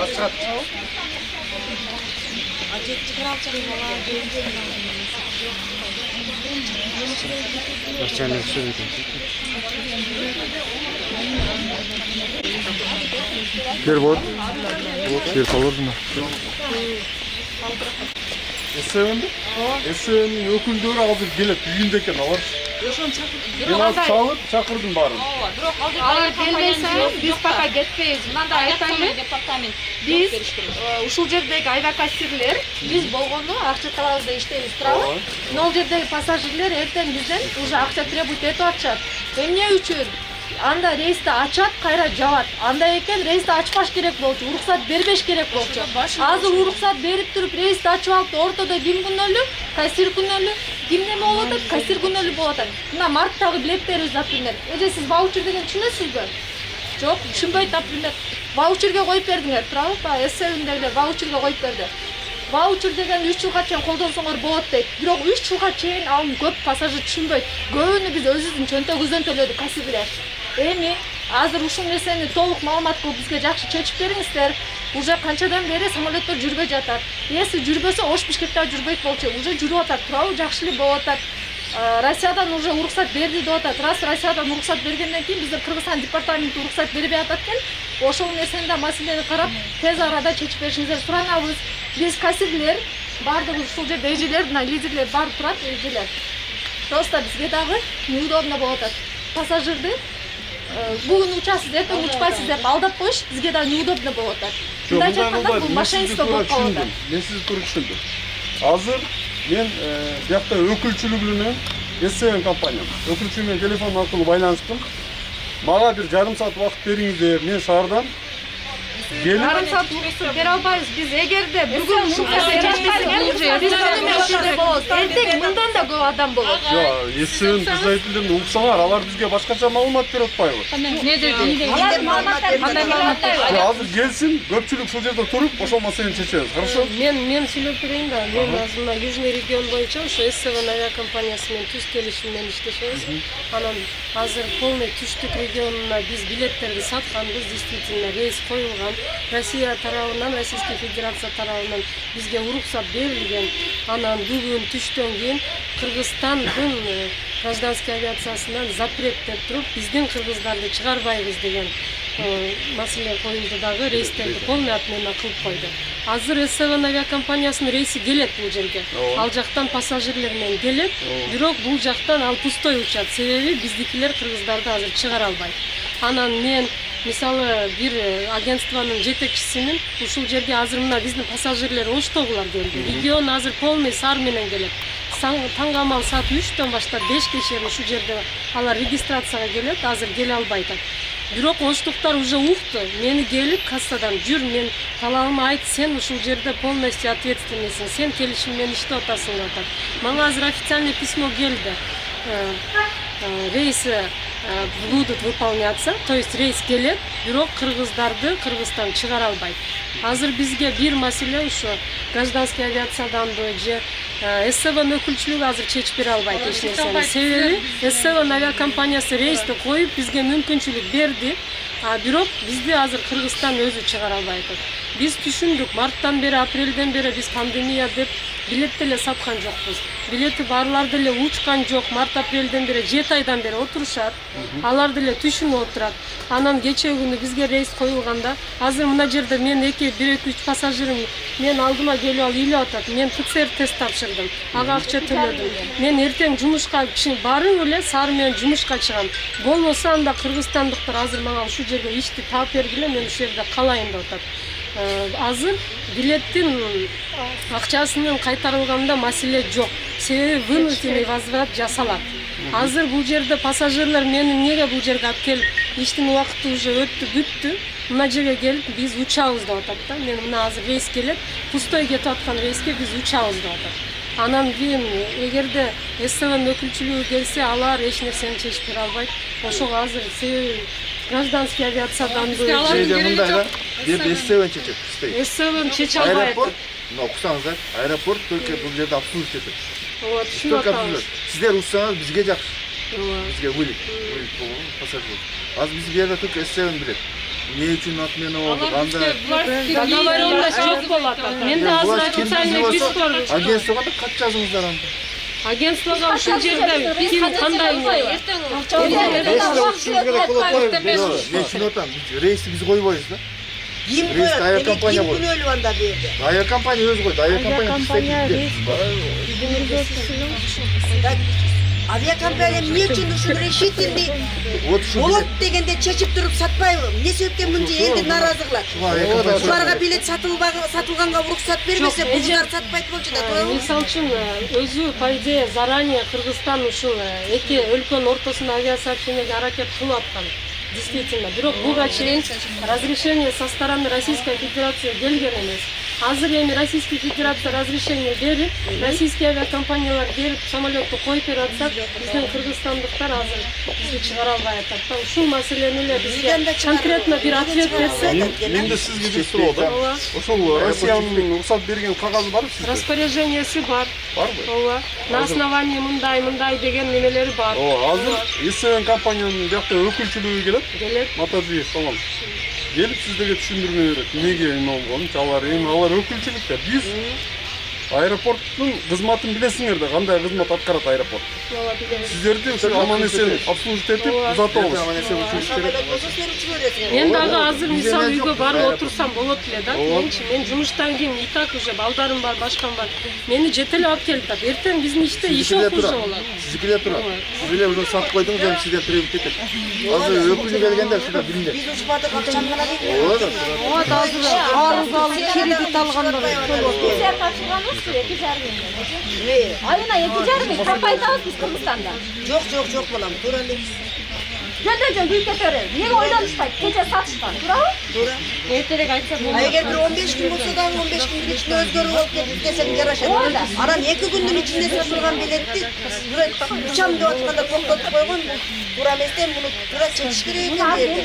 Açat. Başçalar söyledi. Bir var. Bir kalır mı? Esen'in öküldörü hazır gelip düğündeyken alır. Ben az çalıp çakırdım barın. Алар келбесе, биз пока кетпейбиz. Мындай айтайлы. Биз ушул жердеги айда кассирлер, биз болгону акча талабызда иштейбиз, туурабы? Ал жердеги пассажирлер эртең бизден уже акча требует этип атышат. Эмне үчүн? Анда рейсти ачат, кайра жабат. Андай экен рейсти ачпаш керек болчу, уруксат бербеш керек болчу. Азыр уруксат берип туруп рейсти ачып алып, ортодо ким күнөөлүү? Кассир күнөөлүү. Ким неме болуп атат? Кассир күнөөлүү болуп атат. Мына марттагы билеттерибиз, например. Эже сиз ваучер деген түшүнөсүзбү? Жок, түшүнбөйт, например. Ваучерге коюп бердиңер, туурабы? Баягы эсебиндегилер ваучерге коюп берди. Ваучер деген 3 жылга чейин колдонсоңор болот дейт. Бирок 3 жылга чейин аны көп пассажир түшүнбөйт. Көбүнү биз өзүбүздүн чөнтөгүбүздөн төлөдүк кассирлер. Эми азыр ушул нерсени толук маалымат кылып бизге жакшы чечип бериңиздер. Уже канчадан бери самолеттер жүрбөй жатат. Эси жүрбөсө Ош Бишкектен жүрбөйт болчу. Уже жүрүп атат, туурабы? Жакшы эле болуп атат. Россиядан уже уруксат берди деп атат. Раз Россиядан уруксат бергенден кийин биздин Кыргызстан департаменти уруксат бербей атат экен. Ошол нерсени да маселени карап, тез арада чечип беришиңиздерди суранабыз. Биз кассирлер, баардыгы ушул жерде эжелер, мына лидерлер бар турат, эжелер. Просто бизге дагы неудобно болуп атат. Пассажирди бүгүн учасыз, эртең учпайсыз деп алдап коюш бизге да неудобно болуп атат. Мындайча айтканда бул мошенничество болуп калып атат. Мен сизди туура түшүндүм. Азыр мен биякта өкүлчүлүгү менен ССН компаниям. Өкүлчү менен телефон аркылуу байланыштым. Мага бир жарым саат убакыт бериңиздер. Мен шаардан Жарым саат убакыт бере албайбыз. Биз эгерде бүгүн ушул нерсе чечпесеңер, биз түнү ушундай болот. Эртең мындан да көп адам болот. Жок, ССН представительдерин уксаңар, алар бизге башкача маалымат берип атпайбы? Не деди? Алар маалыматтар кандай маалыматтар? Азыр келсин, көпчүлүк ушул жерде туруп, ошол маселени чечебиз. Хорошо? Мен сүйлөп берейин да. Мен азыр мына Южный регион боюнча ошо ССН авиакомпаниясы менен түз келишим менен иштешебиз. Анан азыр полный түштүк регионуна биз билеттерди сатканбыз, действительно рейс коюлган. Россия тарабынан, Российская Федерация тарабынан бизге уруксат берилген. Анан бүгүн түштөн кийин Кыргызстандын гражданский авиациясынан запрет деп туруп, биздин кыргыздарды чыгарбайбыз деген маселе коюлду дагы, рейстерди полный отмена кылып койду. Азыр ССН авиакомпаниясынын рейси келет бул жерге. Ал жактан пассажирлер менен келет, бирок бул жактан ал пустой учат. Себеби биздикилер кыргыздарды азыр чыгара албайт. Анан мен мисалы бир агентствонун жетекчисимин. Ушул жерге азыр мына биздин пассажирлер Оштогулар келди. Регион азыр полный сар менен келет. Таңгамал саат 3төн баштап 5ке чейин ушул жерде алар регистрацияга келет, азыр келе албайт. Бирок оштуктар уже укту. Мени келип кассадан жүр, мен талабымды айт, сен ушул жерде полностью ответственныйсың, сен келишим менен иштеп атасың деп атат. Мага азыр официальный письмо келди. Рейсы будут выполняться, то есть рейс келет, бирок кыргыздарды Кыргызстан чыгара албайт. Азыр бизге бир маселе ушу гражданский авиацияданбы же ССН өкүлчүлүгү азыр чечип бере албайт эч нерсени. Себеби ССН авиакомпаниясы рейсти коюп бизге мүмкүнчүлүк берди, бирок бизди азыр Кыргызстан өзү чыгара албайт. Биз түшүндүк, марттан бери, апрелден бери биз пандемия деп билет деле саткан жокпуз. Билети барлар деле учкан жок. Март-апрелден бери 7 айдан бери отурушат. Алар деле түшүнүп отурат. Анан кече күнү бизге рейс коюлганда, азыр мына жерде мен 1-2-3 пассажирим мен алдыма келип алып үйлөп атат. Мен ПЦР тест тапшырдым. Ага акча төлөдүм. Мен эртең жумушка барып эле саар менен жумушка чыгам. Болбосо анда кыргызстандыктар азыр мага ушул жерге ишти таап бергиле, мен ушул жерде калайын деп атат. Азыр билеттин акчасынын кайтарылганда маселе жок. Себеби вынужденный возврат жасалат. Азыр бул жерде пассажирлер мени эмнеге бул жерге алып келип, иштин убакыты уже өттү, бүттү. Мына жерге келип биз учабыз деп атат да. Мен мына азыр рейс келет, пустой кетип аткан рейске биз учабыз деп атат. Анан кийин эгерде ССН өкүлчүлүгү келсе, алар эч нерсени чечип бере албайт. Ошого азыр себеби гражданский авиациядан Бир ССН чечет. ССН чече албайт. Окусаңыздар, аэропорт только бул жерде обслуживать этет. Вот, түшүнүп атабыз. Сиздер уссаңыз бизге жакшы. Бизге вылет болгон пассажир. Азыр биз бу жерде только ССН билет. Ne için atmeni oldu? Договорёнда чек болот. Мен да азыр официальный письмо Агентствоға да хат жазыңыздар анда. агентствого ушул жерде ким кандай Мен түсініп отам. Рейсті біз қойбайбыз да. Ким Рейс коет? авиакомпания Ким ғой. күнөөлүп анда берди? Авиакомпания өзі қойды. Авиакомпания Авиакомпания эмне үчүн ушул решительный Вот шу болот дегенде чечип туруп сатпайбы? Эмне себептен мынча элди нааразы кылат? Буларга билет сатылганга уруксат бермесе, булар сатпайт болчу да, туурабы? Мисалы үчүн өзү по идее заранее Кыргызстан ушул эки өлкөнүн ортосунда авиасообщениеге аракет кылып аткан. Действительно, бирок буга чейин разрешение со стороны Российской Федерации келген эмес. Азыр эми Российская Федерация разрешение берип, российский авиакомпаниялар берип, самолетту коюп берип атсак, биздин кыргызстандыктар азыр бизди чыгара албай атат. Ушул маселени эле бизге конкретно бир ответ берсе. Мен де сизге бир суроо да. Ошол Россиянын уруксат берген кагазы барбы сизде? Распоряженияси бар. Барбы? Ооба. На основании мындай деген немелери бар. Азыр СВН компаниянын биякта өкүлчүлүгү келет. Матажиев тамам. Gelip sizlere düşündürme berет. Неге эми болгонун, алар өкүлчүлүктө. Биз аэропорттун кызматын билесиңер да, кандай кызмат аткарат аэропорт. Сиздерди ушул аман эсен обслуживать этип узатабыз. Мен дагы азыр мисалы үйгө барып отурсам болот эле да. Мен жумуштан кийин и так уже балдарым бар, башкам бар. Мени жете эле алып келип атат. Эртең биздин иште еще хуже болот. Сиздикилер турат. Сиз эле уже сатып койдуңуз, эми сизден тиреп кетет. Азыр өкүлү келгенде ушунда билиндер. Биз ушпадык акчамгана Ооба. Ооба азыр арыз алып кредит алгандар Тапшырганбыз 2,5 айына 2,5 таппай атабыз биз Кыргызстанда. Жок балам, туура эле. Жөн күйүп кете берет. Неге ойлонушпайт? Кече сатышкан, туурабы? Туура. Эртерээк айтса болот. Эгер бир 15 күн болсо да 15 күндүн ичинде өзгөрүп алып кетип десең жарашат. Анан 2 күндүн ичинде сатылган билетти учам деп атканда токтотуп койгон. Туура эместен муну туура чечиш керек экен деді.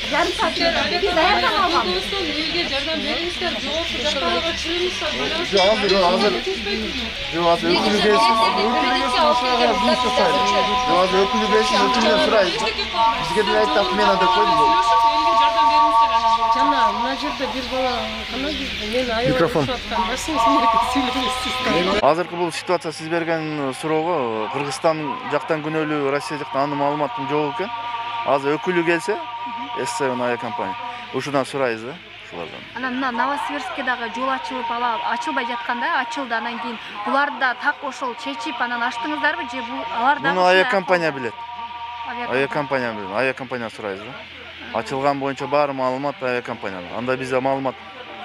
Жарым саат биз даярдан алган. үйгө жардам бериңиздер, жогорку жактагыга чыгыңыздар, Азыр өкүлү келсин. Азыр өкүлү келсин, өкүлүнөн сурайбыз. Бизге деле айтты, мен анда койдум. жана мына жерде бир бала кана жүрдү. Мен аябай Микрофон. аткан басым сүйлөйсүз. Азыркы бул ситуация сиз берген суроого Кыргызстан жактан күнөөлүү, Россия жактан аны маалыматым жок экен. Азыр өкүлү келсе, ССВ авиакомпания. Ушудан сурайбыз да, ушулардан. Анан мына Новосибирскедагы жол ачылып ачылбай жатканда ачылды, анан кийин буларда так ошол чечип анан ачтыңыздарбы же бул аларда? Муну авиакомпания билет. Авиакомпания билет. Авиакомпания сурайбыз да. Ачылган боюнча баары маалымат авиакомпанияда. Анда бизде маалымат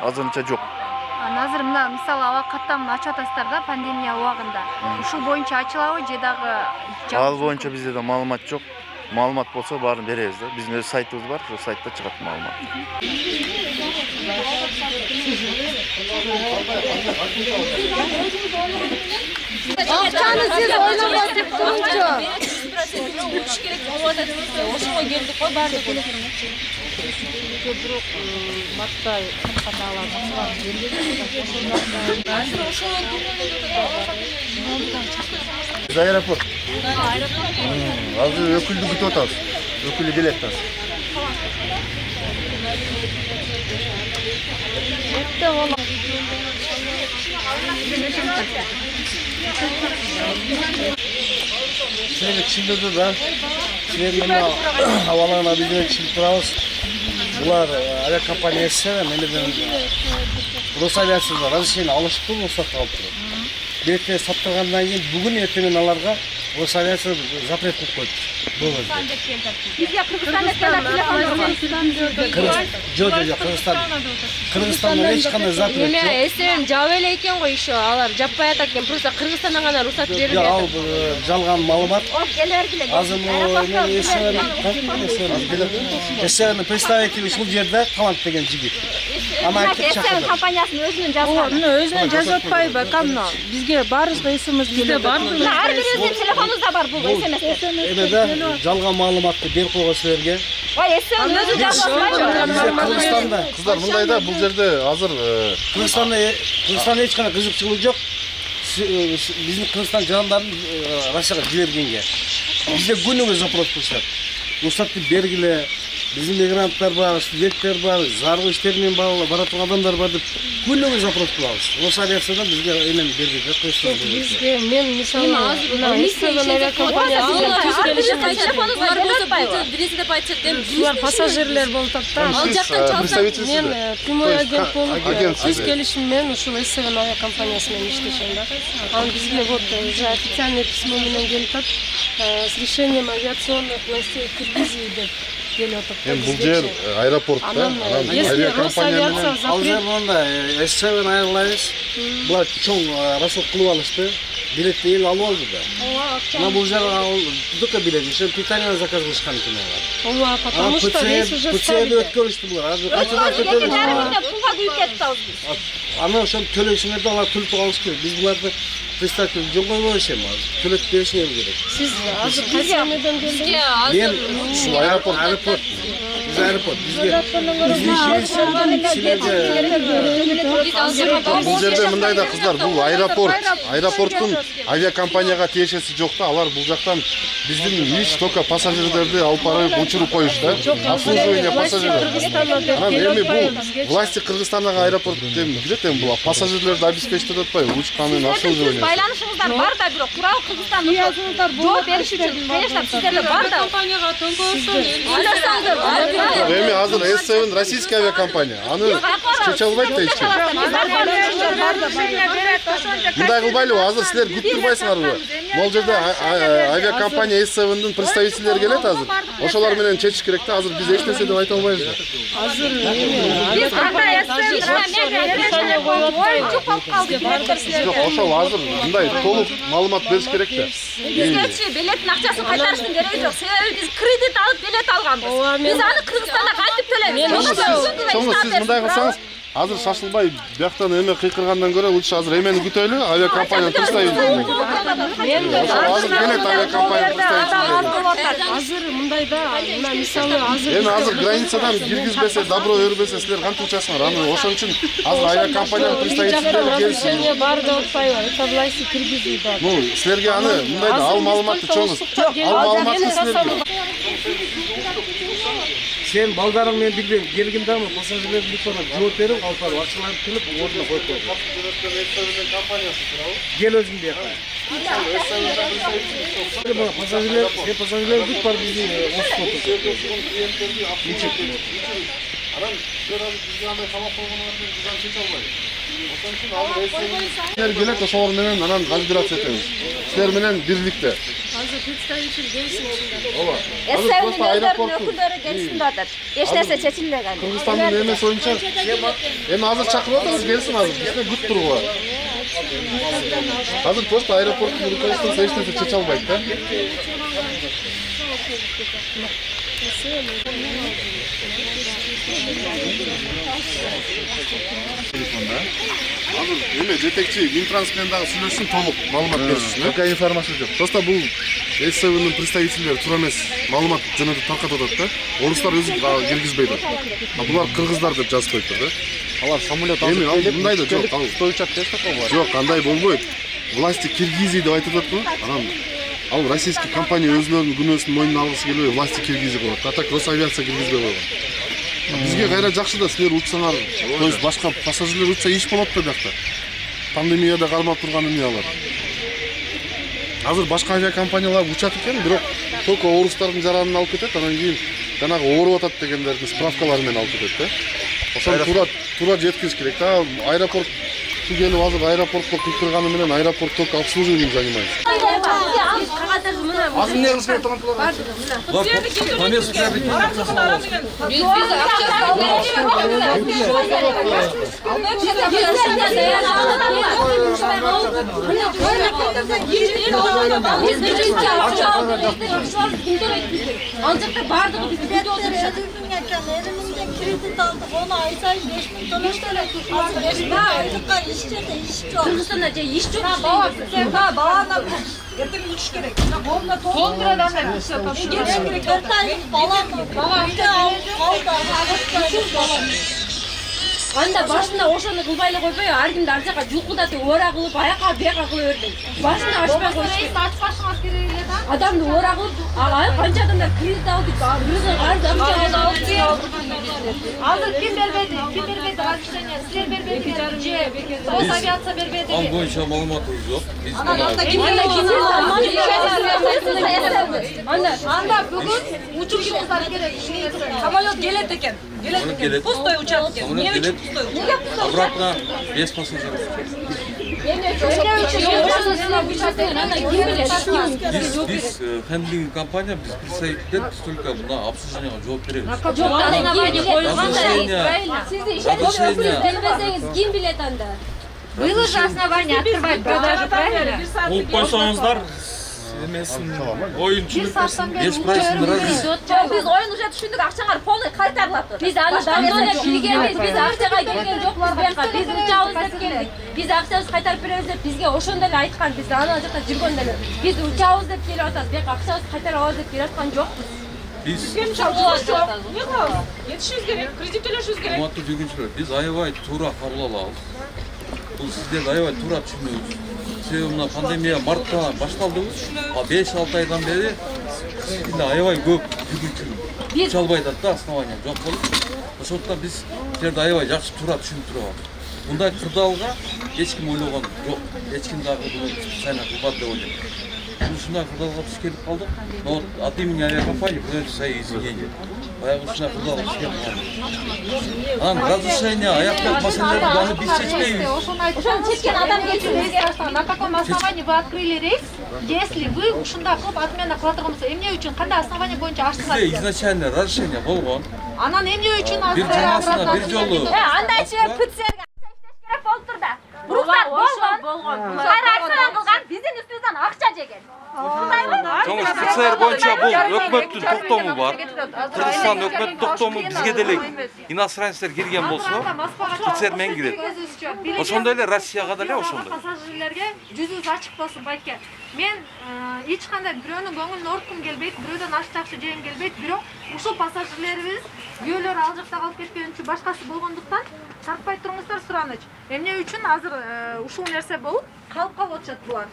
азырынча жок. Азыр мына мисалы аба каттамын ачып атасыздар да пандемия убагында. Ушул боюнча ачылабы же дагы? Ал боюнча бизде да маалымат жок. Маалымат болсо баарын беребиз да. Биздин өз сайтыбыз бар, ошол сайтта чыгат маалымат. Акчаны сиз ойлонбой деп турчу. Ошого келдик го баардык бирок мартта Аэропорт. Азыр өкүлдү күтүп атабыз. Өкүлү келет азыр. Силерге түшүндүрдү да. Силер мына абаларына бизге түшүнүп турабыз. Булар авиакомпаниясы менден Росавиациядан разрешение алышыптыр, рұқсат алып тұрады. Билеттерди саттыргандан кийин бүгүн эртең аларга Росавиация запрет кылып койду. Бизге Кыргызстанда Жок, Кыргызстанда эч кандай запрет жок. Эме СМ жабып эле экен го еще, алар жаппай атат экен. Просто Кыргызстандан гана рұқсат берилген. Ал жалган маалымат. Келе бергиле. Азыр СМ представитель ушул жерде талант деген жигит. Ана СМ компаниясынын өзүнүн жазганы. Өзүнө жазып атпайбы, камно. Бизге баарыбызга эсемес келет. Ар бирибиздин телефонубузда бар бул СМСтер. Эме да жалган маалыматты берип койгон силерге. Ой, СМ өзү жазып атпайбы? Кыргызстанда Кыздар, мындай да, бул жерде азыр Кыргызстанда эч кандай кызыкчылык жок. Биздин Кыргызстан жарандарын Россияга жибергенге. Бизде күнүгө запрос кылышат. Рұқсатты бергиле, Bizim migranттар бар, студенттер бар, заргы иштермен баратын адамдар бар деп күнүгө запрос кылабыз. Осы авиациядан бизге эмен берди деп коюшту. Бизге мен мисалы авиакомпаниясынан түз келишим биринчи деп айтышат эми булар пассажирлер болуп атат. Ал жактан чалса Мен прямой агент болуп түз келишим менен ушул СВ авиакомпаниясы менен иштешем да. Анан бизге вот уже официальный письмо менен келип атат. С решением авиационных властей Киргизии деп келип атат. Бул жер аэропорт да. Если Росавиация Ал запрет жерде S7 Airlines булар чоң расход кылып алышты. Билетти эл алып алды да. Мына бул жер только билет, еще питание заказ кылышкан экен алар. Ооба, потому что рейс уже ПЦРди өткөрүштү булар. Азыр качадан пулга күйүп кетти ал. Аны ошол төлөшүңөрдө алар төлөп алыш керек. Биз буларды представитель жол койбой эшем азыр. Төлөп беришиңер керек. Сиз азыр кайсы эмеден келдиңиз? Мен ушул аэропорт. Биз аэропорт. Бул жерде мындай да кыздар, бул аэропорт. Аэропорттун авиакомпанияга тиешеси жок да. Алар бул жактан биздин иш только пассажирлерди алып барып учуруп коюшту. Обслуживание пассажирлер. Анан эми бул власти Кыргызстандагы аэропорт билет эми бул пассажирлерди обеспечить атпайбы, учкан менен обслуживание. Байланышыңыздар бар да, бирок тууралуу Кыргызстанда жооп бериш үчүн конечно сиздерде бар да. Компанияга төңкөрүштөн Эми азыр S7 российский авиакомпания. Аны чече албайт да эч ким. Мындай кылбайлыбы, азыр силер күтүп турбайсыңарбы? Могул жерде авиакомпания S7'дин представителдери келет азыр. Ошолор менен чечиш керек да, азыр биз эч нерсе деп айта албайбыз да. азыр Биз кандай Жок, ошол азыр мындай толук маалымат бериш керек да. Бизгечи билеттин акчасын кайтарыштын кереги жок. Себеби биз кредит алып билет алганбыз. Биз аны Кыргызстанда кайтып төлөйбүз. Чоңго сиз мындай кылсаңыз, азыр шашылбай бияктан эме кыйкыргандан көрө лучше азыр эмени күтөлү, авиакомпания представителдери. Азыр келет авиакомпания представителдери. азыр мындай да, мына мисалы азыр Эми азыр границадан киргизбесе, добро өрбөсө силер кантип учасыңар? Аны ошон үчүн азыр авиакомпаниянын представителдери келсин. решение бар деп атпайбы? Это власти Киргизии да. Ну, силерге аны мындай да, ал маалыматты чоңуз. Ал маалыматты силерге. Sen baldarың менен билбейм, келгендемби пассажирлердин бүткөнү жооп берип, алып барып акчаларын төлөп ордуна коюп койду. Кел өзүң бияка. Пассажирлер бүт бар биздин остоту. Силер келет, ошолор менен анан разбираться этебиз. Силер менен бирликте. Азыр представитель келсин. Ооба. Эсебин өкүлдөрү келишим деп атат. Эч нерсе чечилбеген. Кыргызстандын эмеси боюнча эми азыр чакырып атабыз, келсин азыр. Бизде күт тургула. Азыр просто аэропорттун руководствосу эч нерсе чече албайт да. Азыр эме жетекчи Минтранс менен дагы сүйлөшсүн, толук маалымат бериш үчүн. Пока информация жок. Просто бул S7'дин представителдери туура эмес маалымат жөнөтүп таркатып атат да. Орустар өзү киргизбейт. Булар кыргыздар деп жазып коюптур да. Алар самолет Эми ал мындай да жок. Стой участок болот. Жок, андай болбойт. Власти Киргизии деп айтып атат го. Анан ал российский компания өзүнүн күнөөсүн мойнуна алгысы келбей, власти Киргизии кылат. А так Росавиация киргизбей койгон. Бизге кайра жакшы да, силер учсаңар, то есть башка пассажирлер учса иш болот да биякта. Пандемияда кармап турган эмне алар. Азыр башка авиакомпаниялар учат экен, бирок только орустардын жаранын алып кетет, анан кийин жанагы ооруп атат дегендердин справкалары менен алып кетет да. Ошону туура жеткизиш керек да. Аэропорт келип азыр аэропортко кыйкырганы менен аэропорт только обслуживанием занимается. Азыр эмне кылыш керек турган булар? Ал жакта бардыгы бизди күтүп отурушат. Kredit aldık, onu ay sayı 5.000 төлөштүк. Азыр 5.000 айлыкка иш жерде иш жок. Кыргызстанда же иш жок. Бaba, sen daha balana ертең иш керек. Қолына толтырады андай кылса тапшырып. Иш керек. Ертең баланы үйдө алып Анда башында ошону кылбай эле койбой, ар кимди ар жака жукулдатып, ора кылып, аяка бияка кыла бербейт. Башында ачпай коюш керек. Ачпашыңыз керек эле да. Адамды орағып, ағай қанша адамдар кредит алды, бірізі қарыз ақша алды. Азыр ким бербеди разрешение? Силер бербедиңер же Росавиация бербеди? Ал боюнча маалыматыбыз жок. Биз Анда бүгүн учушуңуздар керек. Самолет келет экен. Пустой участке. Самолет келет. Обратно без пассажиров. Биз хендлинг компания, биз представитель только мына обслуживанияга жооп беребиз. Ким билет анда? Было же основание открывать продажу, правильно? Бул койсоңуздар эмесин оюнчулук без прайсын разы. Biz oyun уже түшүндүк, акчаңар полный кайтарылат. Биз аны давно эле билгенбиз, биз акчага келген жокпуз буяка. Биз учабызды келдик. Биз акчабызды кайтарып беребиз деп бизге ошондо эле айткан. Биз ана жакта жүргөндө эле. Биз учабыз деп келип атабыз, бияка акчабызды кайтарып алабыз деп келип аткан жокпуз. Биз Yetişimiz gerek, kredi төлөшүбүз керек. Урматтуу жүргүнчүлөр, биз аябай туура кабыл алабыз. Бул сиздерди аябай туура түшүнөбүз. Себеби мына пандемия мартта башталдыбы, 5-6 айдан бери сизде аябай көп жүргүнчүлөр. Уча албай атат да, основания жок болуп. Ошондуктан биз силерди аябай жакшы туура түшүнүп турабыз. Мындай кырдаалга эч ким ойлогон жок. Эч ким дагы буну специально кылбат деп ойлойм. Ушундай кырдаалга биз келип калдык. Но вот от имени авиакомпании приносим свои извинения. Баягы ушундай кырдаалга биз келип калдык. Анан разрешение аяктап маселелерди аны биз чечпейбиз. Ошону чечкен адам келсин бизге. На каком основании вы открыли рейс? Если вы ушундай кылып отмена кыла турган болсо, эмне үчүн кандай основание боюнча ачтыңар? Бизде изначально разрешение болгон. Анан эмне үчүн Бир жанасына бир жолу. Андайчы ПЦР-га керек болуп тур да. Рухсат болгон. Кайра айтсаң кылган, биздин үстүбүздөн акча жеген. Чоңуз ПЦР боюнча бул өкмөттүн токтому бар. Кыргызстан өкмөттүн токтому бизге деле иностранецтер кирген болсо, ПЦР менен кирет. Ошондой эле Россияга деле ошондой. Пассажирлерге жүзүбүз ачык болсун байке. Мен эч кандай бирөөнүн көңүлүн орткум келбейт, бирөөдөн аш жакшы жегим келбейт, бирок ушул пассажирлерибиз күйөөлөр ал жакта калып кеткен үчүн башкасы болгондуктан тартпай туруңуздар сураныч. Эмне үчүн азыр ушул нерсе болуп калып атышат булар?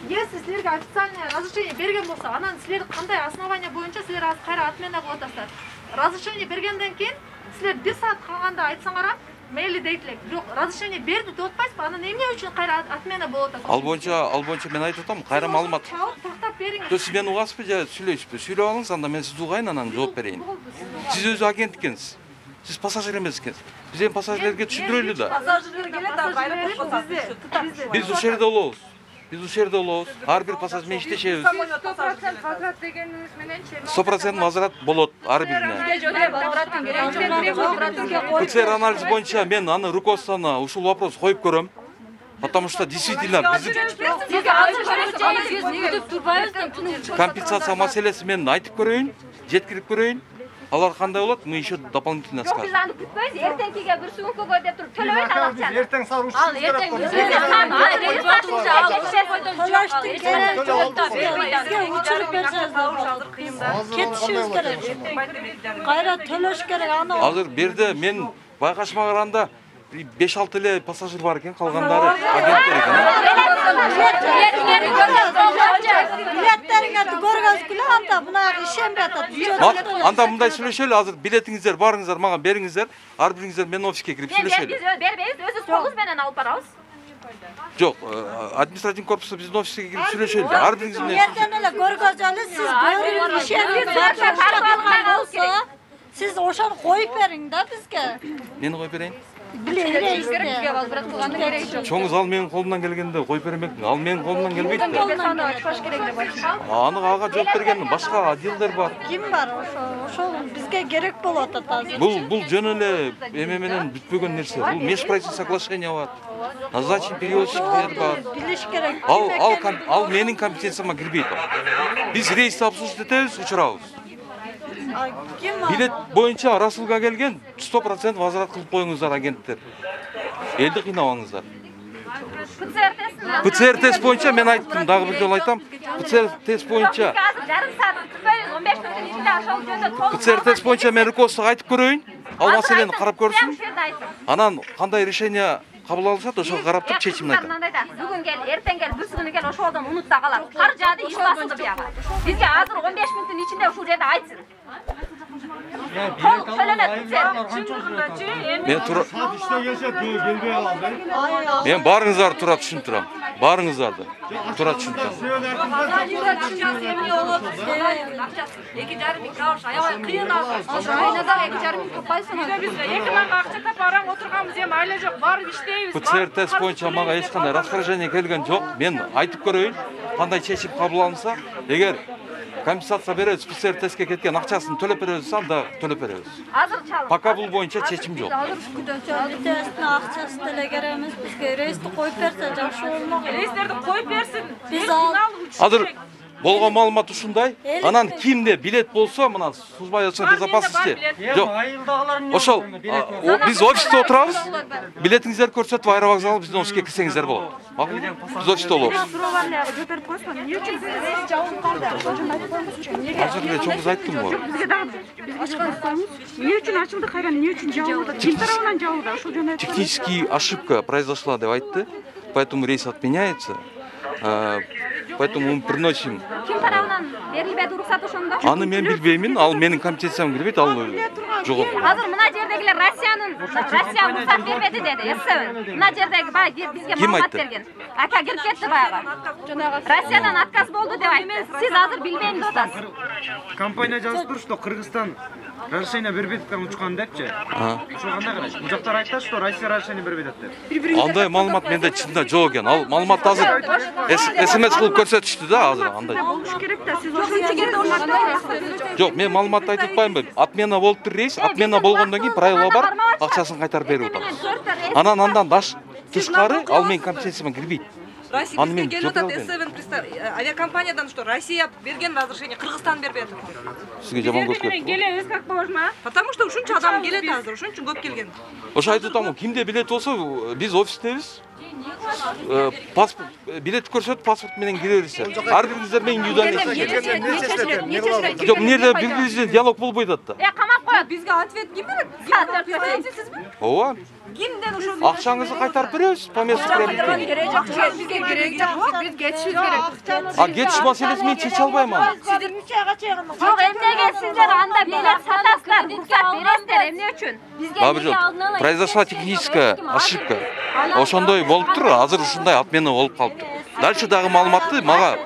Если силерге официальный разрешение берген болсо, анан силер кандай основания боюнча силер азыр кайра отмена кылып атасыздар? Разрешение бергенден кийин силер 1 саат калганда айтсаңар, мейли дейт элек. Бирок разрешение берди деп атпайсызбы? Анан эмне үчүн кайра отмена болуп атат? Ал боюнча мен айтып атам, кайра маалымат. Тактап бериңиз. То сиз мени угасызбы же сүйлөйсүзбү? Сүйлөп алыңыз, анда мен сизди угайын, анан жооп берейин. Сиз өзү агент экенсиз. Сиз пассажир эмес экенсиз. Биз эми пассажирлерге түшүндүрөлү да. Пассажирлер келет, а кайра топкосат. Биз ушул жерде болобуз. Биз ушул жерде болобуз. Ар бир пассажир менен иштешебиз. 100% возврат дегениңиз мененчи? 100% возврат болот ар бирине. ПЦР анализ боюнча мен аны руководствоно ушул вопрос коюп көрөм. Потому что действительно компенсация маселеси мен айтып көрөйүн, жеткирип көрөйүн. Алар кандай болот? Мы еще дополнительно скажем. Biz аны күтпөйбүз, эртеңкиге бир сумкага деп туруп төлөбөйт ал акчаны. Эртең сарушчу. Ал эртең Кетишибиз керек. Кайра төлөш керек аны. Азыр берде мен байкашыма караганда 5-6 эле пассажир бар экен, калгандары агенттер экен. Билеттериңерди көргөзгүлө, анда мунагы ишенбей атат. Анда мындай сүйлөшөлү, азыр билетиңиздер барыңыздар, мага бериңиздер. Ар бириңиздер мен офиске кирип сүйлөшөлү. Биз бербейбиз, өзүбүз колубуз менен алып барабыз. Жок, административный корпуста биздин офиске кирип сүйлөшөлү. Ар бириңиз менен. Жерден эле көргөзөлү, сиз көрүп ишенип болсо, сиз ошону коюп бериң да бизге. Мени коюп берейин. Бизге возврат кылгандын кереги жок. Чоңуз ал менин колумдан келгенде коюп бермекмин. Ал менин колумдан келбейт да. Ачпаш керек деп айтышат. Аны ага жооп берген башка отделдер бар. Ким бар ошол бизге керек болуп атат азыр. Бул жөн эле эме менен бүтпөгөн нерсе. Бул межправительственное соглашение бар. Назначен перевозчиктер бар. Билиш керек. Ал менин компетенцияма кирбейт. Биз рейсти обслуживать этебиз, учурабыз. Билет боюнча Расулга келген 100% возврат кылып коюңуздар агенттер. Элди кыйнабаңыздар. ПЦР тест боюнча мен айттым, дагы бир жолу айтам. ПЦР тест боюнча. ПЦР тест боюнча мен руководствого айтып көрөйүн. Ал маселени карап көрсүн. Анан кандай решение кабыл алышат, ошого карап туруп чечимин айтат. Бүгүн кел, эртең кел, бүрсү күнү кел, ошодон унутта калат. Кар жаады, иш басылды бияга. Бизге азыр 15 мүнөттүн ичинде ушул жерде айтсын. Мен барыңыздар тура түшүнүп турам. Барыңыздарды тура түшүнүп турам. 2,5 миң тауыш, аябай кыйын алды. Айнада 2,5 миң таппайсың. Биз 2 мыңга акча тапарам отурганбыз, эми айла жок, барып иштейбиз. ПЦР тест боюнча мага эч кандай распоряжение келген жок. Мен айтып көрөйүн, кандай чечим кабыл алынса, эгер компенсация беребиз, ПЦР тестке кеткен акчасын төлөп беребиз, анда төлөп беребиз. Пока бул боюнча чечим жок. Тесттин акчасын делегеребиз, бизге рейсти коюп берсе жакшы болмок. Рейстерди коюп берсин. Биз Азыр болгон маалымат ушундай. Анан кимде билет болсо, мына служба безопасности. Жок. Ошол биз офисте отурабыз. Билетиңиздерди көрсөтүп аэровокзал биздин офиске кирсеңиздер болот. Макулбу? Биз офисте болобуз. Азыр эле чоңуз айттым го. Эмне үчүн ачылды, кайра эмне үчүн жабылды? Ким тарабынан жабылды? Ошол жөнүндө айтып. Техническая ошибка произошла деп айтты. Поэтому рейс отменяется. Поэтому мы приносим. Ким тарабынан берилбеди уруксат ошондо? Аны мен билбеймин, ал менин компетенциям кирбейт, ал жогот. Азыр мына жердегилер Россия уруксат бербеди деди, эсебин. Мына жердеги бай бизге маалымат берген. Ака кирип кетти баягы. Россиядан отказ болду деп айтты. Сиз азыр билбейм деп атасыз. Компания жазып тур, что Кыргызстан разрешение бербейт деп учкан депчи. Ошо кандай карайсыз? Бул жактар айтат, что Россия разрешение бербейт деп. Андай маалымат менде чында жок экен. Ал маалыматты азыр СМС кылып көрсөтүштү да азыр андай. Болуш керек да, сиз ошончо жерде орнотпайсыз. Жок, мен маалыматты айтып атпаймынбы? Отмена болуптур рейс, отмена болгондон кийин правила бар, акчасын кайтарып берип атабыз. Анан андан тышкары ал менин компетенцияма кирбейт. Россия келип атат, СВН авиакомпаниядан, что Россия берген разрешение, Кыргызстан бербейт. Сизге жаман көп келет. Келебиз как можно? Потому что ушунча адам келет азыр, ошон үчүн көп келген. Ошо айтып атам, кимде билет болсо, биз офистебиз. Паспорт, билет көрсөтүп, паспорт менен кире беришет. Ар бириңиздер менен индивидуально. Жок, эмнеде бири-бирибизде диалог болбойт атта. Камап коет. Бизге ответ ким берет? Ооба. Кимден ошо Акчаңызды кайтарып беребиз, по месту приобретения. Керек жок, бизге керек жок, биз кетишибиз керек. А кетиш маселесин мен чече албайм аны. Жок, эмнеге сиздер анда билет сатасыздар, уруксат бересиздер, эмне үчүн? Бабыржан, произошла техническая ошибка. Ошондой болуптур, азыр ушундай отмена болуп калыптыр. Дальше дагы маалыматты мага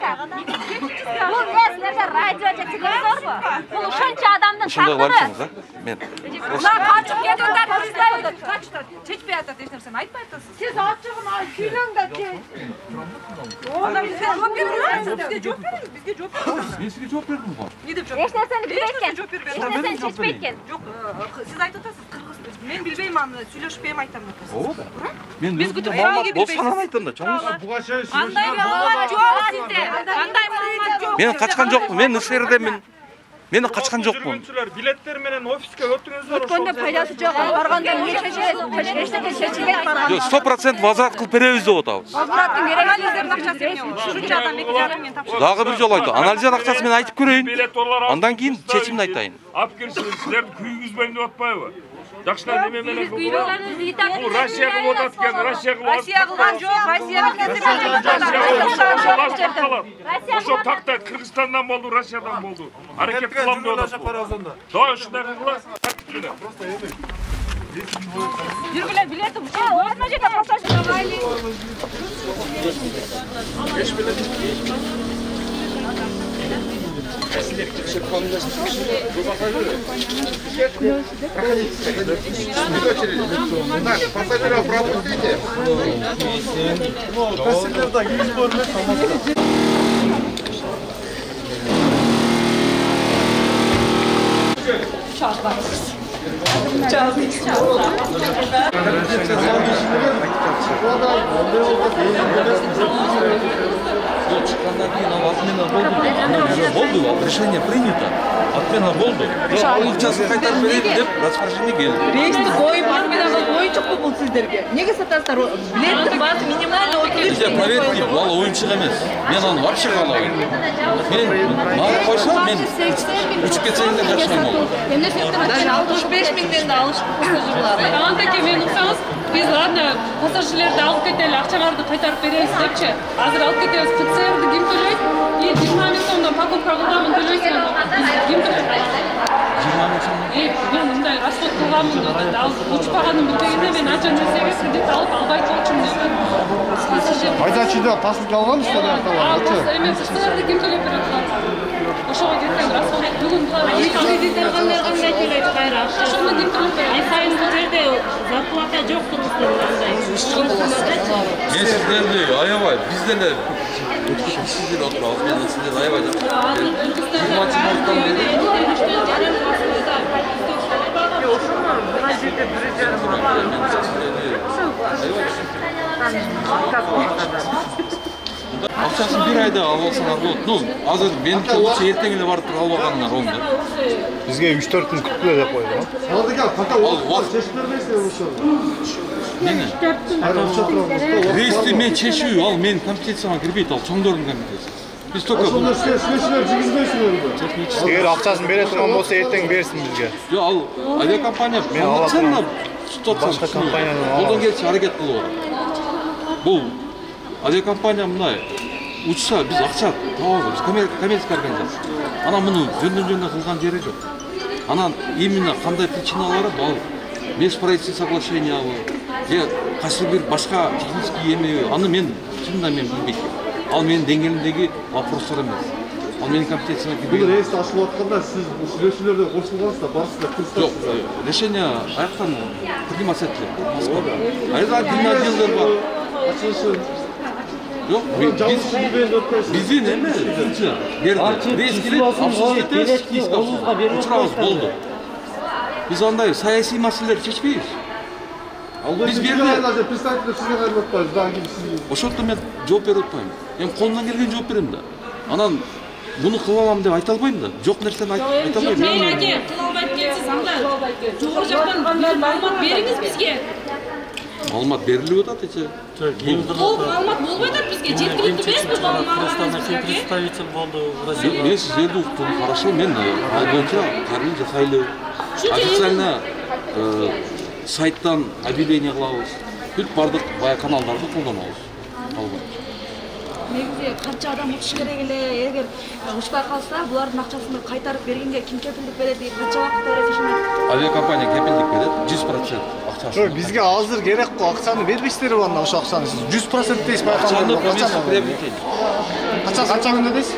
Бул нерселерде радио же телевизорбу? Бул ушунча адамдын ошондой такдыры. барсаңыз, Мен. Мына качып кетиптер, кыргыздар качып чечпей атат, эч нерсени айтпай атасыз. Сиз ачыгын сүйлөң да кел. Анда бизге жооп бериңиз, бизге жооп бериңиз, бизге жооп бериңиз. Мен сизге жооп бердим го. Не деп жооп? Эч нерсени билбейт экен. Эч нерсени чечпейт экен. Жок, сиз айтып атасыз, кыргыз. Мен билбейм аны, сүйлөшпөйм айтам деп атасыз. Ооба. Мен өзүмдө маалымат болсо анан айтам да, чоңуз. Андай маалымат жок сизде. Андай маалымат жок. Мен качкан жокмун, мен СРдемин. Мен качкан жокмун. Билеттер менен офиске өтүңүздөр. Өткөндө пайдасы жок. Барганда эмне чечилет барганда. Жок, 100% возврат кылып беребиз деп атабыз. Возвраттын кереги сиздердин акчасы эмне? Ушунча адам 2,5 миң тапшырды. Дагы бир жолу айтам. Анализдин акчасын мен айтып көрөйүн. Андан кийин чечимди айтайын. Алып келсеңиз, силерди күйгүзбөйм деп атпайбы? Жакшылап неме менен бул Россия кылып атат экен, Россия кылып. Россия кылган жок, Россия Ошо тактайт, Кыргызстандан болду, Россиядан болду. Аракет кылам деп атат. Давай ушундай кылгыла. Просто эми. Жүргүлө билетим. Ордуна жерде пассажир айли. Пассажиров пропустите. Пассажирда кириş бөлүнөт, тамакта. Чыккандан кийин ал отмена болду, решение принято. Отмена болду. Ал акчасын кайтарып берейин деп распоряжение келди. Рейсти коюп, отменага коюучукпу бул сиздерге? Неге сатасыздар? Билеттин баасы минимально 35 Бизде поверьте, ал оюнчук эмес. Мен аны вообще каалабайм. Мен мага койсо, мен учуп кетсеңиздер жакшы болот. Даже 65 миңден да алышып пассажирлар. Антеке мен уксаңыз Biz ладно, пассажирлерді алып кетелі, ақшаларды қайтарып береміз депші. Азыр алып кетеміз, ПЦР-ді кім төлейді? 20 минут соңында покупка қылғанын төлейсің. Кім төлейді? 20 минут соңында? Мен мұндай расход қылғанмын, ұшпағанын білмегенде мен анша нәрсеге кредит алып албай тұрмын. Айдачыда посылка алғанбыз ба Просто емес, ПЦР-ді кім төлеп береді? Ошоға кеткен расход. Бүгін бұлар кредит алғандар қандай төлейді қайра? Ошоны кім төлеп береді? Ай сайын бұл жерде зарплата жоқ Мен сіздерді аябай, біздерді сіздер отырауыз, мен сіздерді аябай да. 20 минуттан бері. Ақшасын бір айда алып алсаңар болады. Ну, азыр меніңше лучше ертең эле барып алып алғаннар оңды. Бізге 3-4 күн күтпе деп қойды. Ал уақыт шешіп бермейсің ошо. Нені? Рейсті мен шешүү, ал мен компетенцияға кірбейді, ал чоңдордун компетенциясы. Biz только Aslında süreçler cigizmeysin Eğer akçasını bere tutmam olsa erten versin bizge. Yo al aviakompaniya anlatsan da Başka kompaniyadan al. Қолдан келсе hareket кылып отыр. Бұл авиакомпания мындай учса біз ақша табамыз, біз коммерческий организация. Ана мұны жөнден қылған жері жоқ. Ана именно қандай причиналары бұл без правительства соглашения же қайсы бір басқа технический емеу, аны мен шынында мен білмеймін. Ал менің деңгейімдегі вопростар емес. Ал менің компетенцияма Бұл рейсті ашылып жатқанда сіз сүйлесулерде қосылғансыздар, барсыздар, жоқ, решение аяқтан приниматься етіледі. Айда динадилдер бар. Жоқ, бізден емес, берді. Рейс келеді, ұшырауыз болды. Біз андай саяси мәселелер шешпейміз. Biz berdi. Ошондо мен жооп бере атпайм. Эми колумдан келген жооп берем да. Анан буну кыла алам деп айта албайм да. Жок нерсени айта албайм. Мен аке, кыла албайт келсиз анда. Жогору жактан маалымат бериңиз бизге. Маалымат берилип атат эче. Толук маалымат болбой атат бизге. Жеткиликтүү эмеспи бул маалымат? Представитель болду Мен сиздерди уктум, хорошо, мен ал боюнча кардын жасайлы. Официально сайттан объявление кылабыз. Бүт бардык бая каналдарды колдонобуз. Негизи канча адам учуш керек эле, эгер учпай калса, булардын акчасын кайтарып бергенге ким кепилдик берет, канча убакыт берет ишин? Авиакомпания кепилдик берет, 100% акчасын. Бизге азыр керек го, акчаны бербейсиздер анда ошо акчаны. 100% дейсиз акчаны приобретение. Канча күндө дейсиз?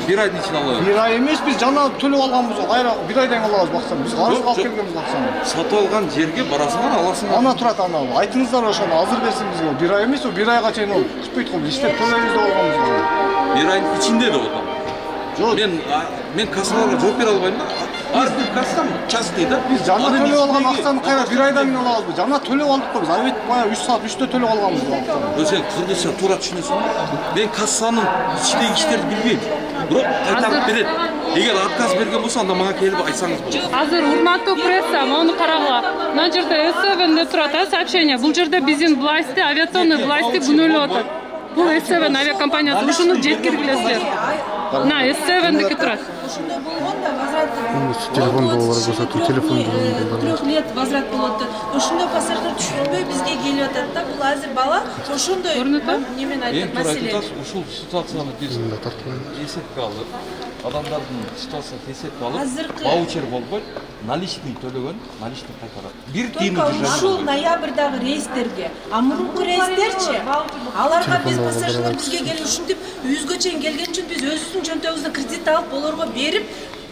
Bir ayдын ичинде алабыз. Bir ay эмес, биз жана төлөп алганбыз, кайра bir ayдан алабыз баксам. Биз карыз алып келгенбиз акчаны. Сатып алган жерге барасыңар, аласыңар. Ана турат ана. Айтыңыздар ошону, азыр берсин бизге. Bir ay эмес, o bir ayга чейин ол күтпөйт го. Иштеп төлөйбүз деп алганбыз. Bir ayдын ичинде деп атам. Мен кассаларга жооп бере албайм да. Ар бир кассам частный да. Биз жана төлөп алган акчаны кайра bir ayдан кийин алабызбы? Жана төлөп алдык го биз. Айбет бая 3 саат 3тө төлөп алганбыз бу акчаны. Сен кыргызча туура түшүнөсүң. Мен кассанын ичиндеги иштерди билбейм. Бирок кайтарып берет. Эгер отказ берген болсо, анда мага келип айтсаңыз болот. Азыр урматтуу пресса, муну карагыла. Мына жерде S7 деп турат, сообщение. Бул жерде биздин власти, авиационный власти күнөөлөп атат. Бул S7 авиакомпаниясы ушуну жеткиргилесиздер. На S7дики турат. Ошондой болгон да возврат. Телефон доллары көрсөтүп, телефон доллары. 3 лет возврат болот. Ошондой пассажирлер түшүнбөй бизге келип атат да. Бул азыр бала ошондой немен айтат маселе. Ушул ситуацияны биз эсепке алдык. Адамдардын ситуациясын эсепке алып, ваучер болбой, наличный төлөгөн, наличный кайтарат. Бир тыйын ушул ноябрдагы рейстерге, а мурунку рейстерчи, аларга биз пассажирлер бизге келип ушинтип үйүзгө чейин келген үчүн биз өзүбүздүн чөнтөгүбүздөн кредит алып, олорго берип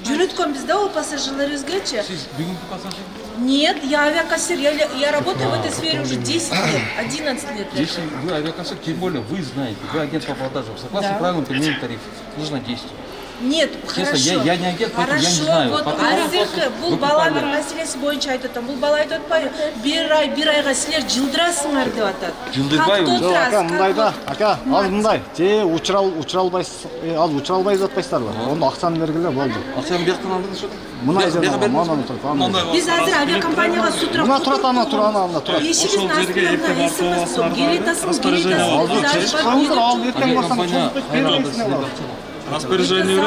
жөнөткөнбүз да ол пассажирлерибизгечи. Сиз бүгүнкү пассажир? Нет, я авиакассир, я работаю в этой сфере уже 10 лет, 11 лет. Если вы авиакассир, тем более вы знаете, вы агент по продажам, согласно правилам применения тарифов, нужно действовать. Нет, честно, хорошо. Я не агент, поэтому я не знаю. Вот азыркы бул баланын маселеси боюнча айтып атам. Бул бала айтып атпайбы? Bir айга силер жылдырасыңар деп атат. Жылдырбайбы. Жок, ака, мындай да. Ака, ал мындай. Же учуралбайсыз, ал учуралбайбыз атпайсыздарбы? Ону акчаны бергиле болду. Акчаны бияктан алдыңыз ошо? Мына жерде мана турат. Биз азыр авиакомпанияга суу турат. Мына турат, ана турат, ана турат. Ошол жерге эртең барсаңыз, келетасың. Ал эртең барсаң, распоряжение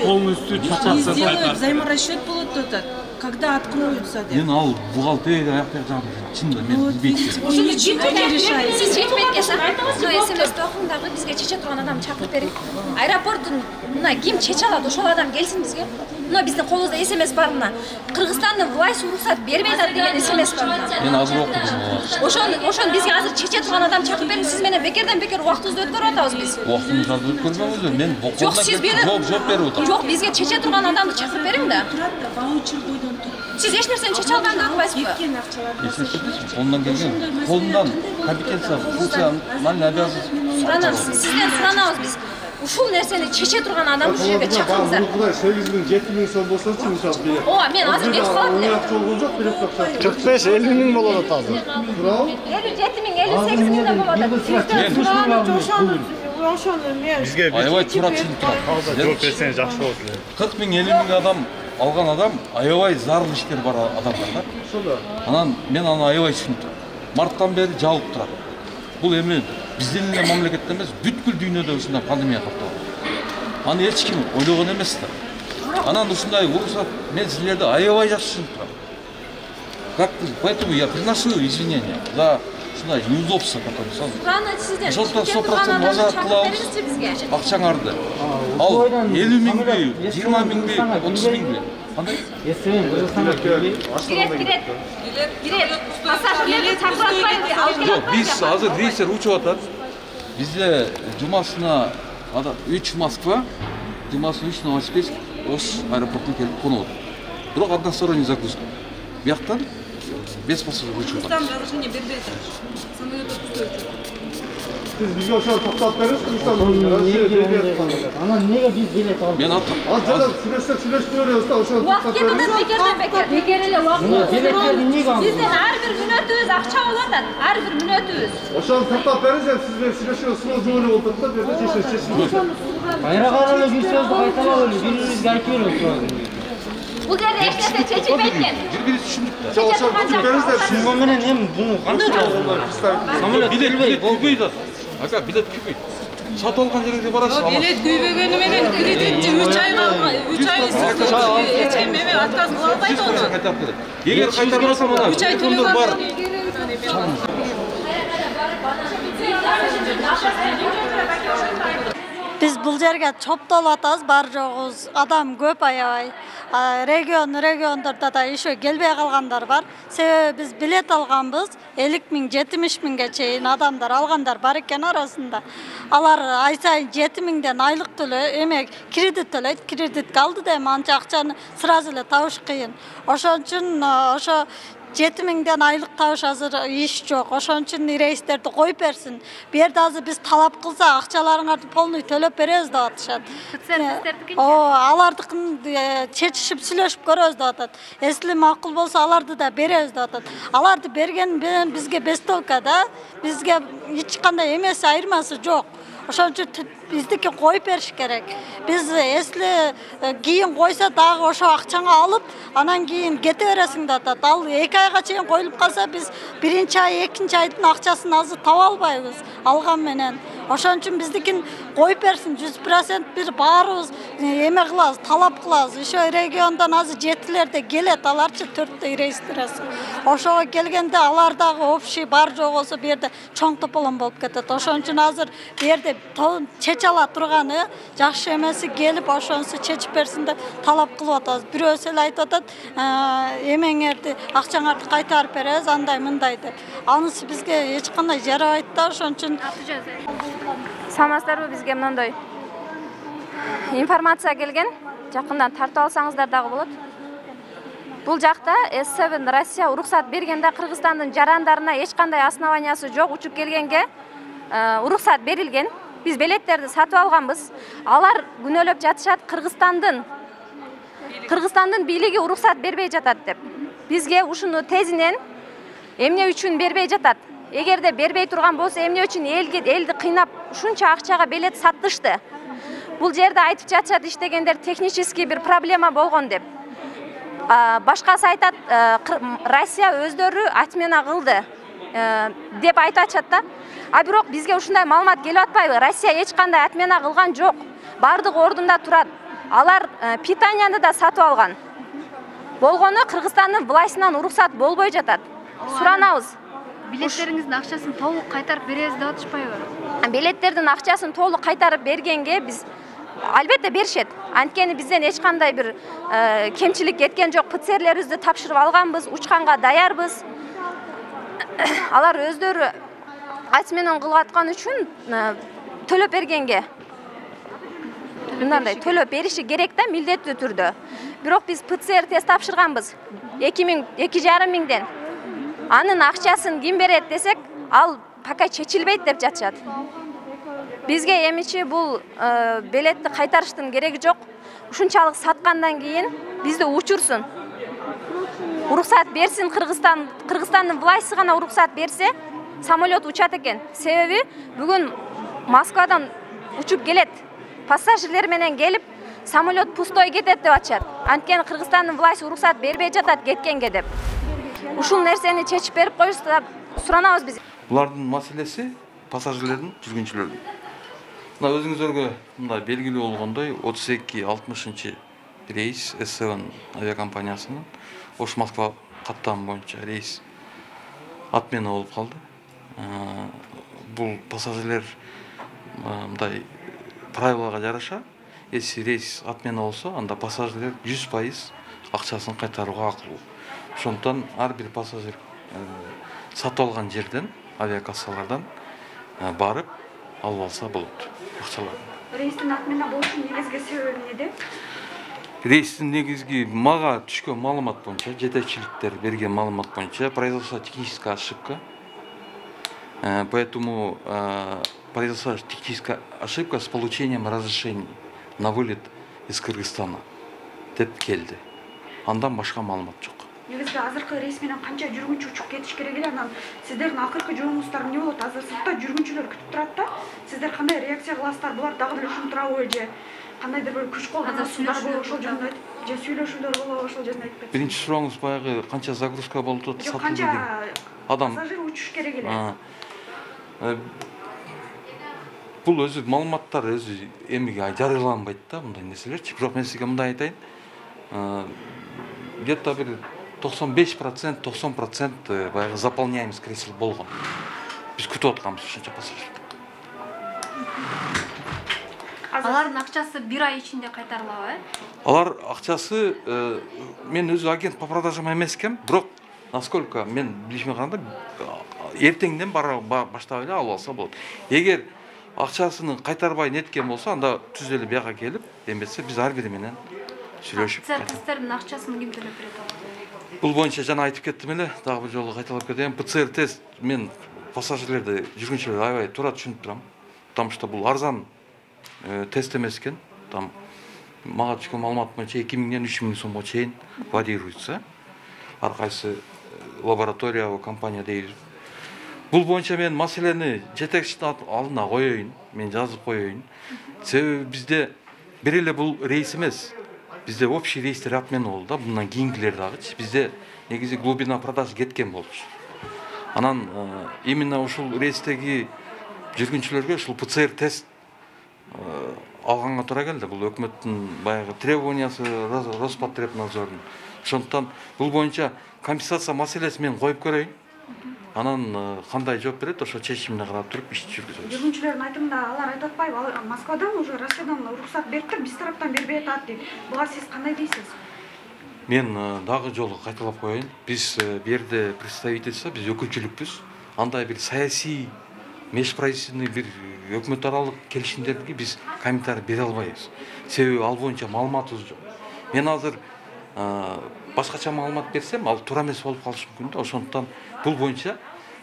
полностью сделают взаиморасчет болот атат. Когда откроются деп. Мен ал бухгалтерия аяқта чынында мен билбейм. Ошону чечмекке решает. Сиз чечмекке шақырдыңыз, но СМС тоқымдағы бізге чече тұрған адам шақырып берейік. Аэропорттың мына ким чече алады, ошол адам келсин бізге. Но біздің қолымызда СМС бар мына. Қырғызстанның власть рұқсат бермей жатыр деген СМС бар. Мен азыр оқыдым. Ошон бізге азыр чече тұрған адам шақырып бериңиз. Сиз менен бекерден бекер уақытыңызды өткөрүп атабыз біз. Уақытыңызды өткөрбөңүз, мен Жоқ, сіз жооп берип отурам. Жоқ, бізге чече тұрған адамды шақырып бериң да. Ваучер бойдон Сіз еш нәрсені чече алғанды өтпайсыз ба? Қолынан келген, қолынан компетенция, функциональный обязанность. Сұранамыз, сізден сұранамыз біз. Ушул нерсени чече турган адамды бул жерге чакырыңыздар. 8.000-7.000 сом болсочу мисалы. Ооба, мен азыр кетип калам деп. 45-50 миң болот азыр. 57 миң, 58 миңден болот. Бизге аябай туура түшүнүп турат. Жооп берсеңиз жакшы болот эле. 40 миң, 50 миң адам алган адам аябай зарыл иштер бар адамдар да. Ошондо. Анан мен аны аябай түшүнүп турам. Марттан бери жабылып турат. Бул эми биздин эле мамлекетте эмес, бүткүл дүйнөдө ушундай пандемия капталды. Аны эч ким ойлогон эмес да. Анан ушундай уруксат мен силерди аябай жакшы түшүнүп турам. Как-то поэтому я приношу извинения за ушундай неудобство, которое создано. Ошондо 100% назарат кылабыз акчаңарды. Ал 50 миңби, 20 миңби, 30 миңби. Кандай? Жоқ, биз азыр рейстер учуп атат. Бизде жумасына 3 Москва, жумасына 3 Новосибирск, Ош аэропортуна келип конуп атат. Бирок односторонний загрузка. Бияктан без пассажиров учуп атат. Там разрешение бербейт. Самолет отпускают. Siz bizge ошол токтоп бериңиz, Анан неге биз билет алдык? Мен аттым. Азыр сүйлөшүп беребиз да, ошол токтоп бериңиз. Бекерден бекер. Бекер эле убакыт. Сиздин ар бир мүнөтүбүз акча болуп атат. Ар бир мүнөтүбүз. Ошону токтоп бериңиз, сиз менен сүйлөшүп суу жолу болуп атат да, бу жерде чечилет. Кайра эле бир сөздү кайталап эле бири-бирибизге айтып беребиз. Бул жерде эч нерсе чечилбейт экен. Бири-бири түшүндүк да. Ошол күтүп бериңиздер. Шуңго менен эми буну кантип Самолет билет күйбөйт атат. Ака, билет күйбөйт. Сатып алган жериңизге барасыз. Билет күйбөгөнү менен кредитти 3 айга 3 ай эме отказ кыла албайт оны. Эгер кайтарбаса мына 3 ай төлөп бар. Biz бұл жерге чоптолуп атабыз, бар жоғыз адам көп аябай. Региондарда да еще келбей калгандар бар. Себеби биз билет алганбыз, 50 миң, 70 миңге чейин адамдар алгандар бар экен арасында. Алар ай сайын 7 миңден айлык төлөйт, кредит төлөйт, кредитке алды да анча акчаны сразу эле табыш кыйын. Ошон үчүн ошо 7 миңден айлык табыш азыр иш жок. Ошон үчүн рейстерди коюп берсин. Бу жерде азыр биз талап кылса, акчаларыңарды полный төлөп беребиз деп атышат. Алардыкын чечишип сүйлөшүп көрөбүз деп атат. Эсли макул болсо аларды да беребиз деп атат. Аларды берген менен бизге бестолка да, бизге эч кандай эмеси айырмасы жок. Ошон үчүн биздики коюп бериш керек. Биз эсли кийин койсо дагы ошо акчаңа алып, анан кийин кете бересиң деп атат. Ал 2 айга чейин коюлуп калса, биз 1-чи ай, 2-чи айдын акчасын азыр таба албайбыз алган менен. Ошон үчүн биздикин коюп берсин, 100% бир баарыбыз эме кылабыз, талап кылабыз. Ошо региондон азыр жетилерде келет, аларчы 4 рейстер. Ошого келгенде алар дагы общий бар жок болсо, бу жерде чоң тополом болуп кетет. Ошон үчүн азыр бу жерде чече ала турганы жакшы эмеси келип ошонусу чечип берсин деп талап кылып атабыз. Бирөөсү эле айтып атат, эмеңерди, акчаңарды кайтарып беребиз, андай мындай деп. Анысы бизге эч кандай жарабайт да, ошон үчүн Саламатсыздарбы, бизге мындай информация келген. Жакындан тартып алсаңыздар дагы болот. Бул жакта S7 Россия уруксат бергенде Кыргызстандын жарандарына эч кандай основаниясы жок, учуп келгенге уруксат берилген. Биз билеттерди сатып алганбыз. Алар күнөөлөп жатышат Кыргызстандын бийлиги уруксат бербей жатат деп. Бизге ушуну тезинен эмне үчүн бербей жатат? Эгерде бербей турган болсо, эмне үчүн элди кыйнап ушунча акчага билет саттышты? Бул жерде айтып жатышат, иштегендер технический бир проблема болгон деп. Башкасы айтат, Россия өздөрү отмена кылды деп айтачат да. А бирок бизге ушундай маалымат келип атпайбы? Россия эч кандай отмена кылган жок. Бардык ордунда турат. Алар питанияны да сатып алган. Болгону Кыргызстандын властынан уруксат болбой жатат. Суранабыз. Билеттериңиздин акчасын толук кайтарып беребиз деп атышпайбы? Билеттердин акчасын толук кайтарып бергенге биз албетте беришет. Анткени бизден эч кандай бир кемчилик кеткен жок. ПЦРлерибизди тапшырып алганбыз, учканга даярбыз. Алар өздөрү отмена кылып аткан үчүн төлөп бергенге мындай төлөп бериши керек да, милдеттүү түрдө. Бирок биз ПЦР тест тапшырганбыз 2,5 миңден. Анын акчасын ким берет десек, ал пока чечилбейт деп жатышат. Бизге эмичи бул билетти кайтарыштын кереги жок. Ушунчалык саткандан кийин бизди учурсун. Уруксат берсин Кыргызстандын власти гана уруксат берсе, самолет учат экен. Себеби бүгүн Москвадан учуп келет. Пассажирлер менен келип, самолет пустой кетет деп атышат. Анткени Кыргызстандын власти уруксат бербей жатат кеткенге деп. Ушул нерсени чечип берип коюшсу деп суранабыз биз. Булардын маселеси пассажирлердин, жүргүнчүлөрдүн. Мына өзүңүздөргө мындай белгилүү болгондой 32-60 рейс S7 авиакомпаниясынын Ош-Москва каттамы боюнча рейс отмена болуп калды. Бул пассажирлер мындай правилага жараша, если рейс отмена болсо, анда пассажирлер 100% акчасын кайтарууга акылуу. Ошондон ар бир пассажир сатып алган жерден, авиакассалардан барып алып алса болот акчаларын. Рейстин отмена болушунун негизги себеби эмнеде? Рейстин негизги мага түшкөн маалымат боюнча, жетекчиликтер берген маалымат боюнча произошла техническая ошибка. Поэтому произошла техническая ошибка с получением разрешений на вылет из Кыргызстана деп келди. Андан башка маалымат жок. Негизги азыркы рейс менен канча жүргүнчү учуп кетиш керек эле? Анан сиздердин акыркы жолуңуздар эмне болот? Азыр сыртта жүргүнчүлөр күтүп турат да. Сиздер кандай реакция кыласыздар? Булар дагы деле ушинтип турабы же кандайдыр бир күч колдоносуздар болобу ошол жөнүндө же сүйлөшүүлөр болобу ошол жөнүндө айтып кетсеңиз. Биринчи сурооңуз баягы канча загрузка болду деп сатылды деген. Адам пассажир учуш керек эле. Бул өзү маалыматтар өзү эмиге жарыяланбайт да, мындай нерселерчи. Бирок мен сизге мындай айтайын. Где-то бир 95%, 90% баягы заполняемость кресел болгон. Биз күтүп атканбыз ушунча пассажир. Алардын акчасы бир ай ичинде кайтарылабы? Алар акчасы мен өзү агент по продажам эмес экен, бирок насколько мен билишиме караганда эртеңден баштап эле алып алса болот. Эгер акчасын кайтарбай неткен болсо, анда түз эле бияка келип, эмесе биз ар бири менен сүйлөшүп. ПЦР-тесттердин акчасын ким төлөп берет? Бул боюнча жана айтып кеттим эле, дагы бир жолу кайталап кетейин. ПЦР тест мен пассажирлерди, жүргүнчүлөрдү аябай туура түшүнүп турам. Потому что бул арзан тест эмес экен. Там мага түшкөн маалымат боюнча 2000ден 3000 сомго чейин варьируется. Ар кайсы лаборатория, компания дейбиз. Бул боюнча мен маселени жетекчинин алдына коеюн, мен жазып коеюн. Себеби бизде бир эле бул рейс эмес. Бизде общий рейстер отмена болду да, bundan кийинкилер дагычы. Бизде негизи глубина продаж кеткен болчу. Анан именно ушул рейстеги жүргүнчүлөргө ушул ПЦР тест алганга туура келди. Бул өкмөттүн баягы требованиясы, Роспотребнадзордун. Ошондуктан бул боюнча компенсация маселесин мен коюп көрөйүн. Анан кандай жооп берет, ошо чечимине карап туруп ишти жүргүзөбүз. Жүргүнчүлөрдүн айтымында алар айтып атпайбы? Ал Москвадан уже Россиядан уруксат бериптир, биз тараптан бербей атат дейт. Буга сиз кандай дейсиз? Мен дагы жолу кайталап коеюн. Биз бу жерде представительство, биз өкүлчүлүкпүз. Андай бир саясий, межправительственный бир өкмөт аралык келишимдерге биз комментарий бере албайбыз. Себеби ал боюнча маалыматыбыз жок. Мен азыр башкача маалымат берсем, ал туура эмес болуп калышы мүмкүн да. Ошондуктан бул боюнча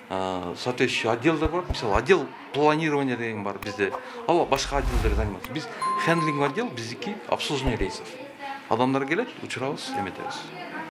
соответствующий отделдер бар. Мисалы, отдел планирования деген бар бизде. Ал башка отделдер занимается. Биз хендлинг отдел, биздики обслуживание рейсов. Адамдар келет, учурабыз, эметебиз.